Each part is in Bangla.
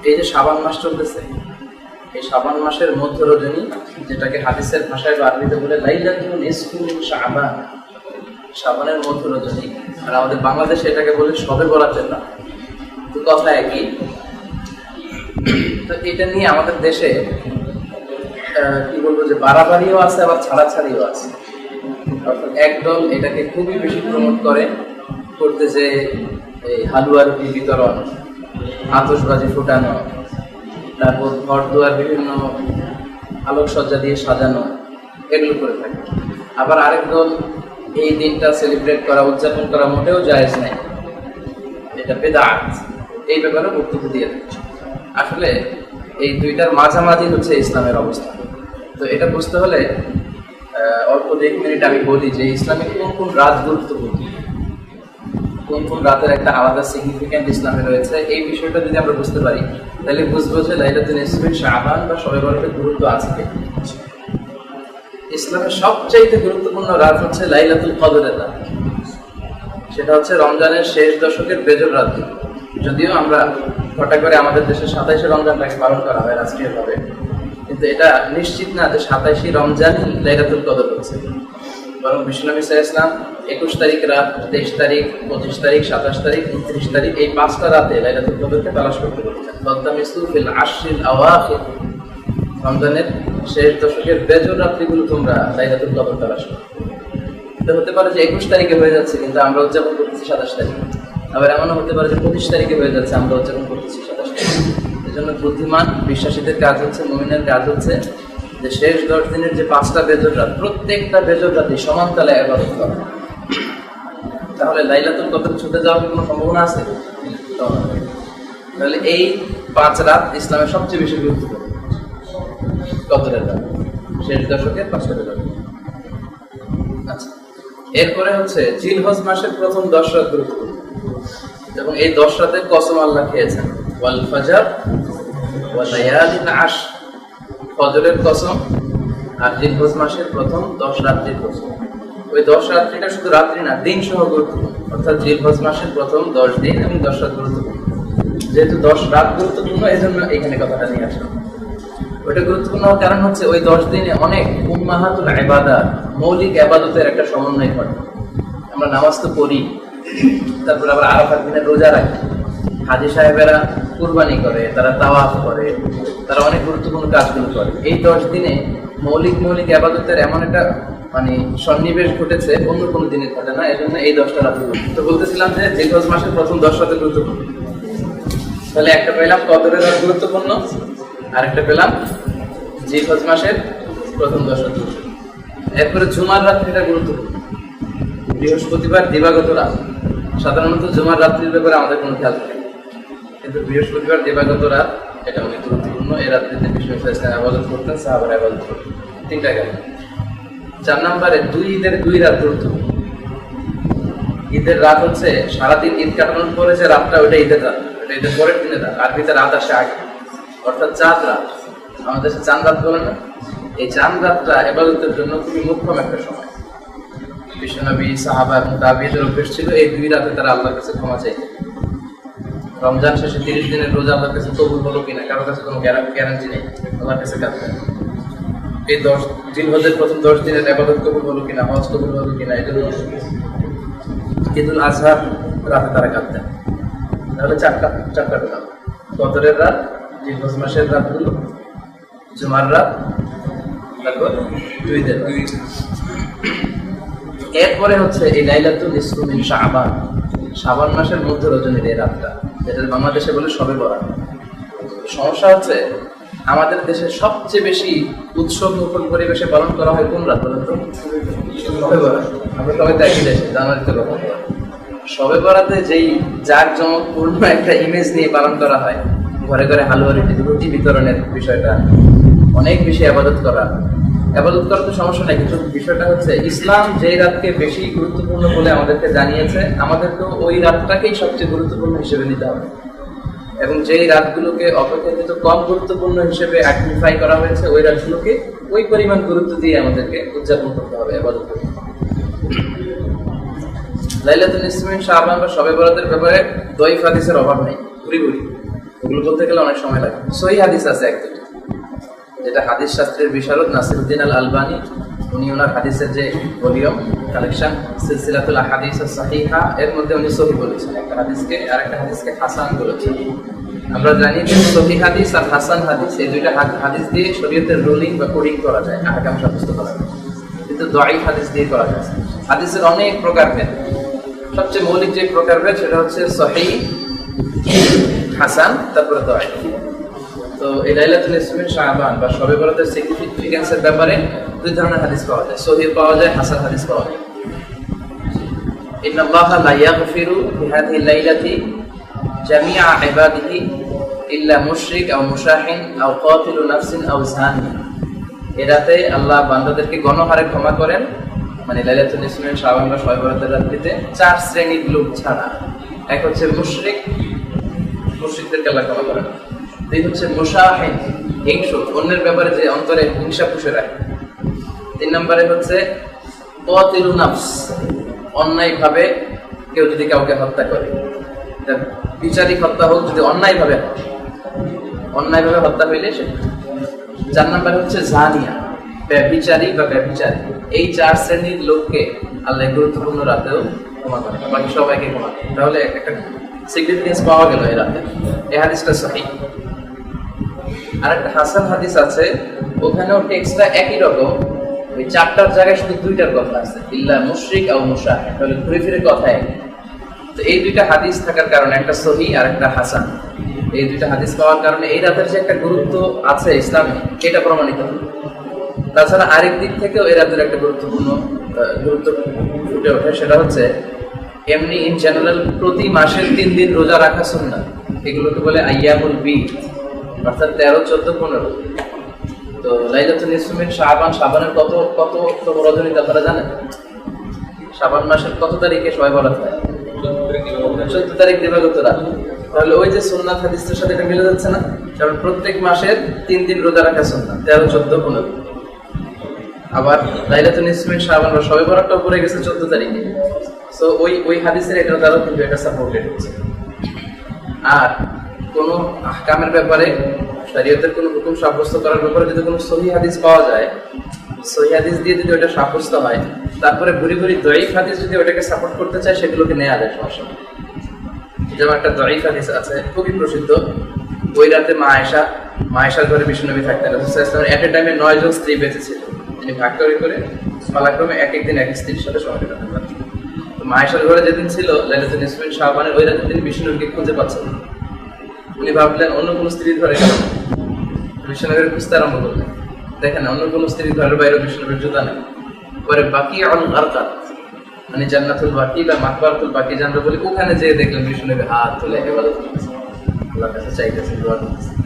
এই যে শাবান মাস চলতেছে, এই শাবান মাসের মধ্য রজনী, যেটাকে হাদিসের ভাষায় বা আরবিতে বলে লাইলাতুল নিসফি মিন শাবান, শাবানের মধ্য রজনী, আর আমাদের বাংলাদেশে এটাকে বলে শবে বরাতের রাত। তো কথা একই। তো এটা নিয়ে আমাদের দেশে কি বলবো যে বাড়াবাড়িও আছে, আবার ছাড়াছাড়িও আছে। অর্থাৎ একদল এটাকে খুবই বেশি প্রমোট করতে যে এই হালুয়া রুটি বিতরণ, আতশবাজি ফুটানো, তারপর ঘর দুয়ার বিভিন্ন আলোকসজ্জা দিয়ে সাজানো, এগুলো করে থাকে। আবার আরেক দল এই দিনটা সেলিব্রেট করা, উদযাপন করা মোটেও জায়েজ নাই, এটা বেদাত, এই ব্যাপারে বক্তব্য দিয়ে থাকে। আসলে এই দুইটার মাঝামাঝি হচ্ছে ইসলামের অবস্থা। তো এটা বুঝতে হলে অল্প 1 মিনিট আমি বলি যে ইসলামে কোন কোন রাত গুরুত্বপূর্ণ, কোন কোন রাতের একটা আলাদা সিগনিফিক্যান্ট ইসলামে রয়েছে। এই বিষয়টা যদি আমরা বুঝতে পারি তাহলে বুঝবো যে লাইলাতুল নিসফি শাবান বা শবে বরাতের গুরুত্ব আছে। ইসলামের সবচাইতে গুরুত্বপূর্ণ রাত হচ্ছে লাইলাতুল কদরের রাত। সেটা হচ্ছে রমজানের শেষ দশকের বেজর রাত। যদিও আমরা হঠাৎ করে আমাদের দেশে 27শে রমজানটাকে পালন করা হয় রাষ্ট্রীয়ভাবে, কিন্তু এটা নিশ্চিত না যে 27শে রমজানই লাইলাতুল কদর হচ্ছে। বরং বিশ্বনবী সাল্লাল্লাহু আলাইহি ওয়াসাল্লাম 21 তারিখ রাত, 23 তারিখ, 25 তারিখ, 27 তারিখ, 29 তারিখ, এই 5টা রাতে লাইলাতুল কদরকে তালাশ করতে বলেছেন। ফালতামিসু ফিল আশরিল আওয়াখির, রমজানের শেষ দশকের বেজর রাত্রিগুলো তোমরা লাইলাতুল কদর তালাশ করো। এটা হতে পারে যে 21 তারিখে হয়ে যাচ্ছে কিন্তু আমরা উদযাপন করতেছি 27 তারিখে। আবার এমনও হতে পারে যে 25 তারিখে হয়ে যাচ্ছে, আমরা উদযাপন করতেছি 27 তারিখে। এই জন্য বুদ্ধিমান বিশ্বাসীদের কাজ হচ্ছে, মুমিনের কাজ হচ্ছে যে শেষ 10 দিনের যে 5টা বেজর রাত, প্রত্যেকটা বেজর রাতে সমান তালে ইবাদত করা। তাহলে লাইলাতুল কদর ছুটে যাওয়ার কোনো সম্ভাবনা আছে? তাহলে এই 5 রাত ইসলামের সবচেয়ে বেশি গুরুত্বপূর্ণ কদরের রাত, শেষ দশকের 5টা বেজর। আচ্ছা, এরপরে হচ্ছে জিলহজ মাসের প্রথম 10 রাত গুরুত্বপূর্ণ, এবং এই 10 রাতে কসম আল্লাহ খেয়েছেন, ওয়াল ফাজর ওয়া লায়ালিন আশর, ফজরের কসম আর জিলহজ মাসের প্রথম 10 রাত্রির কসম। ওই 10 রাত্রিটা শুধু রাত্রি না, দিন সহ গুরুত্বপূর্ণ। অর্থাৎ জিলহজ মাসের প্রথম 10 দিন এবং 10 রাত গুরুত্বপূর্ণ। যেহেতু 10 রাত গুরুত্বপূর্ণ, এই জন্য এখানে কথাটা নিয়ে আসলাম। ওইটা গুরুত্বপূর্ণ হওয়ার কারণ হচ্ছে ওই 10 দিনে অনেক উম্মাহাতুল ইবাদাত, মৌলিক ইবাদতের একটা সমন্বয় ঘটে। আমরা নামাজ তো পড়ি, তারপর আবার আরাফার দিনে রোজা রাখি, হাজী সাহেবেরা কুরবানি করে, তারা তাওয়াফ করে, তারা অনেক গুরুত্বপূর্ণ কাজগুলো করে। এই 10 দিনে মৌলিক ইবাদতের এমন একটা সন্নিবেশ ঘটেছে, অন্য কোনো দিনে ঘটে না। এজন্য এই 10টা রাত তো বলতেছিলাম যে জিলহজ মাসের প্রথম 10 রাতে গুরুত্বপূর্ণ। তাহলে একটা পেলাম কদরের রাত গুরুত্বপূর্ণ, আর একটা পেলাম জিলহজ মাসের প্রথম 10 রাত। এরপরে জুমার রাত্রিটা গুরুত্বপূর্ণ, বৃহস্পতিবার দিবাগত রাত। সাধারণত জুমার রাত্রির ব্যাপারে আমাদের কোনো খেয়াল থাকে, কিন্তু বৃহস্পতিবার দিবাগত রাত এটা অনেক গুরুত্বপূর্ণ। এই রাত্রিতে বিষ্ণু ইসলাম ইবাদত করতেন, সাহাবারা ইবাদত করতেন। 3টা গেল। 4 নম্বরে ঈদের 2 রাত গুরুত্বপূর্ণ। ঈদের রাত হচ্ছে সারাদিন ঈদ কাটানোর পরে যে রাতটা, ওইটা ঈদের রাত, ওইটা ঈদের পরের দিনের রাত। আরবিতে রাত আসে আগে, অর্থাৎ চাঁদ রাত। আমাদের দেশে চাঁদ রাত বলে না? এই চাঁদ রাতটা ইবাদতের জন্য খুবই মুখ্যম একটা সময়। বিশ্বনবী, সাহাবা এবং তাবিঈদের অভ্যেস ছিল এই 2 রাতে তারা আল্লাহর কাছে ক্ষমা চাইতেন। রমজান শেষে 30 দিনের রোজা আল্লাহর কাছে কবুল হলো কিনা কারোর কাছে কোনো গ্যারান্টি নেই, আল্লাহর কাছে কাঁদতেন। এই 10 জিলহজের প্রথম 10 দিনের ইবাদত কবুল হলো কিনা, হজ কবুল হলো কিনা, এটা হলো ঈদুল আজহার রাতে তারা কাঁদতেন। তাহলে 4টা পেলাম, কদরের রাত, জিলহজ মাসের রাতগুলো, জুমার রাত, তারপর 2 ঈদের রাত। এরপরে হচ্ছে এই লাইলাতুল নিসফি মিন শাবান, শাবান মাসের মধ্য রজনীর এই রাতটা, যেটা বাংলাদেশে বলে শবে বরাত। সমস্যা হচ্ছে আমাদের দেশে সবচেয়ে বেশি উৎসব মুখর পরিবেশে পালন করা হয় কোন রাত বলেন তো? শবে বরাত। আমরা সবাই তো একই দেশে, জানুয়ারিতে পালন করা। শবে বরাতে যেই জাঁকজমকপূর্ণ একটা ইমেজ নিয়ে পালন করা হয়, ঘরে ঘরে হালুয়া রুটি বিতরণের বিষয়টা, অনেক বেশি ইবাদত করা তো সমস্যা নাই, কিন্তু বিষয়টা হচ্ছে ইসলাম যেই রাতকে বেশি গুরুত্বপূর্ণ বলে আমাদেরকে জানিয়েছে, আমাদেরকে ওই রাতটাকেই সবচেয়ে গুরুত্বপূর্ণ হিসেবে নিতে হবে। এবং যেই রাতগুলোকে অপেক্ষাকৃত কম গুরুত্বপূর্ণ হিসেবে আইডেন্টিফাই করা হয়েছে, ওই রাতগুলোকে ওই পরিমাণ গুরুত্ব দিয়ে আমাদেরকে উদযাপন করতে হবে, ইবাদত করতে হবে। লাইলাতুল নিসফি মিন শাবান বা শবে বরাতের ব্যাপারে দয়ীফ হাদিসের অভাব নেই, ভুরি এগুলো বলতে গেলে অনেক সময় লাগে। সহিহ হাদিস আছে এক দুটো, যেটা হাদিস শাস্ত্রের বিশারদ নাসিরউদ্দিন আল আলবানী, উনি ওনার হাদিসের যে ভলিউম কালেকশন সিলসিলাতুল আহাদিস আস-সাহিহা, এর মধ্যে উনি সহিহ বলেছেন একটা হাদিসকে, আর একটা হাদিসকে হাসান বলেছেন। আমরা জানি যে সহিহ হাদিস আর হাসান হাদিস, এই দুইটা হাদিস দিয়ে শরীয়তের রুলিং বা কোডিং করা যায়, আহকাম সাব্যস্ত করা যায়, কিন্তু দাঈফ হাদিস দিয়ে করা যায়। হাদিসের অনেক প্রকারভেদ, সবচেয়ে মৌলিক যে প্রকারভেদ সেটা হচ্ছে সহিহ, হাসান, তারপরে দাঈফ। তো এই লাইলাতুল ইসমিন শাবান বা শবে বরাতের সিগনিফিকেন্সের ব্যাপারে দুই ধরনের হাদিস পাওয়া যায়, সহিহ পাওয়া যায়, হাসান হাদিস পাওয়া যায়। ইন্নাল্লাহা লা ইয়াগফিরু বিহাদিহি লাইলাতি জামিআ ইবাদিহি ইল্লা মুশরিক আও মুশাহিন আও কাতিলু নাফসিন আও জানি। এই রাতে আল্লাহ বান্দাদেরকে গণহারে ক্ষমা করেন, মানে লাইলাতুল ইসমিন শাবান বা শবে বরাতের রাত্রিতে 4 শ্রেণীর লোক ছাড়া। এক হচ্ছে মুশরিক, মুশরিকদেরকে আল্লাহ ক্ষমা করেন। দুই হচ্ছে মুশাহিন, হিংসু, অন্যের ব্যাপারে যে অন্তরে হিংসা পুষে রাখে। 3 নম্বরে হচ্ছে কাতিলু নাফস, অন্যায়ভাবে কেউ যদি কাউকে হত্যা করে, বিচারিক হত্যা হোক, যদি অন্যায়ভাবে হত্যা হইলে সে। 4 নম্বরে হচ্ছে জানিয়া, ব্যভিচারী বা ব্যভিচারী। এই 4 শ্রেণীর লোককে আল্লাহ গুরুত্বপূর্ণ রাতেও ক্ষমা করেন, বাকি সবাইকে ক্ষমা করেন। তাহলে একটা সিগনিফিকেন্স পাওয়া গেল এই রাতে। এই হাদিসটা সহিহ। আর একটা হাসান হাদিস আছে, ওখানেও টেক্সটটা একই রকম, ওই 4টার জায়গায় শুধু 2টার কথা আছে, ইল্লা মুশরিক আও মুশাহিন, তাহলে ঘুরে ফিরে কথা একই। তো এই 2টা হাদিস থাকার কারণে, একটা সহিহ আর একটা হাসান, এই 2টা হাদিস পাওয়ার কারণে এই রাতের যে একটা গুরুত্ব আছে ইসলামে, এটা প্রমাণিত হয়। তাছাড়া আরেক দিক থেকেও এই রাতের একটা গুরুত্ব ফুটে ওঠে, সেটা হচ্ছে এমনি ইন জেনারেল প্রতি মাসের 3 দিন রোজা রাখা সুন্নাত, এগুলোকে বলে আইয়ামুল বীদ, অর্থাৎ 13, 14, 15। তো লাইলাতুল ইসমিন শাবানের কত রজনী আপনারা জানেন? শাবান মাসের কত তারিখে শবে বরাত হয়? 14 তারিখ দিবাগত রাত। তাহলে ওই যে সুন্নাত হাদিসের সাথে এটা মিলে যাচ্ছে না? কারণ প্রত্যেক মাসের 3 দিন রোজা রাখা সুন্নাত, 13, 14, 15। আবার লাইলাতুল ইসমিন শাবান বা শবে বরাতটাও পড়ে গেছে 14 তারিখে। সো ওই হাদিসের এটা দ্বারা কিন্তু এটা সাপোর্টেড হচ্ছে। আর কোন আহকামের ব্যাপারে, শরীয়তের কোন হুকুম সাব্যস্ত করার ব্যাপারে যদি কোনো সহিহ হাদিস পাওয়া যায়, সহিহ হাদিস দিয়ে যদি ওটা সাব্যস্ত হয়, তারপরে ঘুরি দাঈফ হাদিস যদি ওটাকে সাপোর্ট করতে চায়, সেগুলোকে নেওয়া যায়, সমস্যা নেই। যেমন একটা দাঈফ হাদিস আছে খুবই প্রসিদ্ধ, ওই রাতে মা আয়েশার ঘরে বিশ্বনবী থাকতেন। রাসূল সাল্লাল্লাহু আলাইহি ওয়াসাল্লামের এট এ টাইমে 9 জন স্ত্রী বেঁচে ছিল, তিনি ভাগ করে পালাক্রমে এক দিন এক স্ত্রীর সাথে সময় কাটাতেন। তো মা আয়েশার ঘরে যেদিন ছিল লাইলাতুল ইসমিন শাবানের, ওই রাতে তিনি বিশ্বনবীকে খুঁজে পাচ্ছেন। উনি ভাবলেন অন্য কোনো স্ত্রীর ঘরে গেল, বিশ্বনবীর খুঁজতে আরম্ভ করলেন। দেখেন অন্য কোনো স্ত্রীর ঘরের বাইরে বিশ্বনবীর জুতা নেই। পরে বাকি আল গারকাত, মানে জান্নাতুল বাকি বা মাকবারাতুল বাকি আমরা বলি, ওখানে যেয়ে দেখলেন বিশ্বনবী হাত তুলে ইবাদত করতেছেন, আল্লাহর কাছে চাইতেছেন, দোয়া করতেছেন।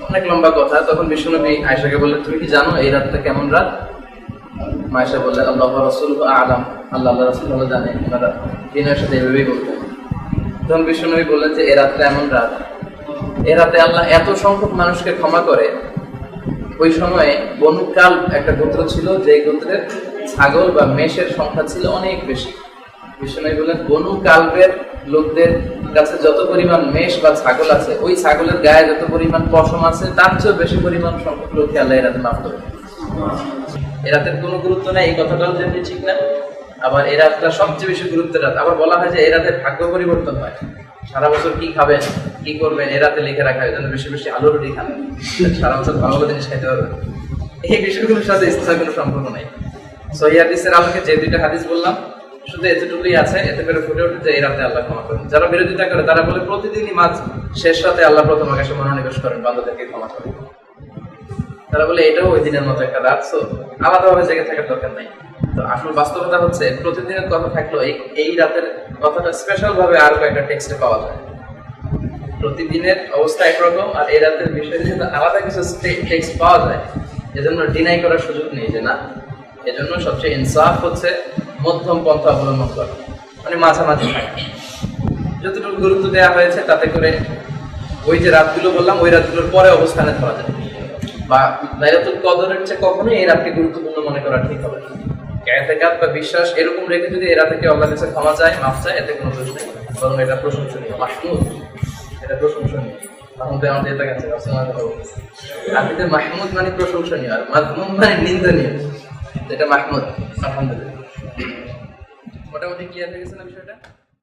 অনেক লম্বা কথা। তখন বিশ্বনবী আয়েশাকে বললেন, তুমি কি জানো এই রাতটা কেমন রাত? মা আয়েশা বললেন, আল্লাহু ওয়া রাসূলুহু আ'লাম, আল্লাহ রাসূল ভালো জানে। ওনারা দিনের সাথে এভাবেই বলতেন। তখন বিশ্বনবী বললেন যে এই রাতটা এমন রাত, এই রাতে আল্লাহ এত সংখ্যক মানুষকে ক্ষমা করে। ওই সময়ে বনু কালব একটা গোত্র ছিল, যে গোত্রের ছাগল বা মেষের সংখ্যা ছিল অনেক বেশি। বিশ্বনবী বললেন, বনু কালবের লোকদের কাছে যত পরিমাণ মেষ বা ছাগল আছে, ওই ছাগলের গায়ে যত পরিমাণ পশম আছে, তার চেয়েও বেশি পরিমাণ সংখ্যক লোককে আল্লাহ এই রাতে মাফ করে। এই রাতের কোনো গুরুত্ব নেই, এই কথাটাও যেমনি ঠিক না। আবার এই রাতটা সবচেয়ে বেশি গুরুত্বের রাত। আবার বলা হয় যে এই রাতে ভাগ্য পরিবর্তন হয়, সারা বছর কি খাবেন কি করবেন এই রাতে লিখে রাখা হয়, যেন বেশি বেশি আলু রুটি খান, সারা বছর ভালো ভালো জিনিস খাইতে পারবেন। এই বিষয়গুলোর সাথে ইসলামের কোনো সম্পর্ক নেই। সহিহ হাদিসের আলোকে যে 2টা হাদিস বললাম, শুধু এতটুকুই আছে, এতে করে ফুটে ওঠে যে এই রাতে আল্লাহ ক্ষমা করেন। যারা বিরোধিতা করে তারা বলে প্রতিদিনই মাঝ শেষ রাতে আল্লাহ প্রথম আকাশে মনোনিবেশ করেন, বান্দাদেরকে ক্ষমা করেন। তারা বলে এটাও ওই দিনের মতো একটা রাত, সো আলাদাভাবে জেগে থাকার দরকার নাই। তো আসল বাস্তবতা হচ্ছে প্রতিদিনের কথা থাকলেও এই রাতের কথাটা স্পেশাল ভাবে আরো একটা টেক্সটে পাওয়া যায়। প্রতিদিনের অবস্থা একরকম, আর এই রাতের বিষয়ে যদি আলাদা কিছু টেক্সট পাওয়া যায়, এজন্য ডিনাই করার সুযোগ নেই যে না। এজন্য সবচেয়ে ইনসাফ হচ্ছে মধ্যম পন্থা অবলম্বন করা, মানে মাঝামাঝি থাকা। যতটুকু গুরুত্ব দেওয়া হয়েছে তাতে করে ওই যে রাতগুলো বললাম, ওই রাতগুলোর পরে অবস্থানে ধরা যায়। বা লাইলাতুল কদরের চেয়ে কখনোই এই রাতকে গুরুত্বপূর্ণ মনে করা ঠিক হবে না। ইতিকাদ বা বিশ্বাস এরকম রেখে যদি এই রাতে কেউ আল্লাহর কাছে ক্ষমা চায়, মাফ চায়, এতে কোনো দোষ নেই, বরং এটা প্রশংসনীয়, মাশকুর। এটা প্রশংসনীয়। আমাদের এটা কাছে আরবিতে মাহমুদ মানে প্রশংসনীয়, আর মাযমুম মানে নিন্দনীয়। এটা মাহমুদ। আলহামদুলিল্লাহ, মোটামুটি ক্লিয়ার হয়ে গেছে না বিষয়টা?